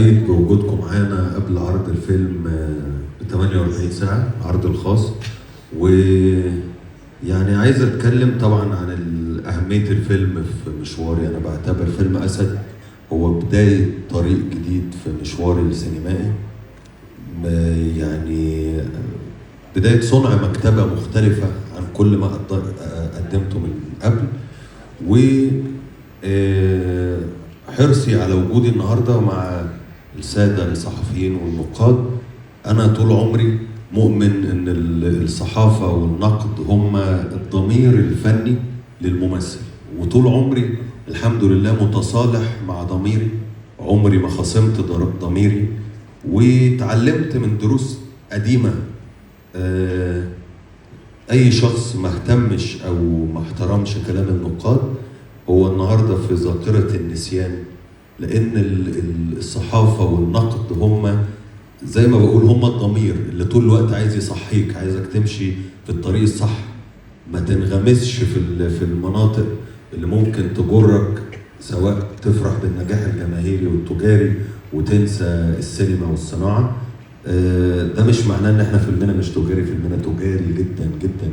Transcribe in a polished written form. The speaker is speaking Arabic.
بوجودكم معانا قبل عرض الفيلم ب 48 ساعة، العرض الخاص. ويعني عايز اتكلم طبعا عن أهمية الفيلم في مشواري. انا بعتبر فيلم اسد هو بداية طريق جديد في مشواري السينمائي. يعني بداية صنع مكتبة مختلفة عن كل ما قدمته من قبل. و حرصي على وجودي النهارده مع السادة الصحفيين والنقاد. أنا طول عمري مؤمن إن الصحافة والنقد هم الضمير الفني للممثل، وطول عمري الحمد لله متصالح مع ضميري، عمري ما خصمت ضميري، وتعلمت من دروس قديمة. أي شخص ما اهتمش أو ما احترمش كلام النقاد هو النهارده في ذاكرة النسيان، لأن الصحافة والنقد هم زي ما بقول هم الضمير اللي طول الوقت عايز يصحيك، عايزك تمشي في الطريق الصح، ما تنغمسش في المناطق اللي ممكن تجرك، سواء تفرح بالنجاح الجماهيري والتجاري وتنسى السينما والصناعة. ده مش معناه ان احنا فيلمنا مش تجاري، فيلمنا تجاري جدا جدا.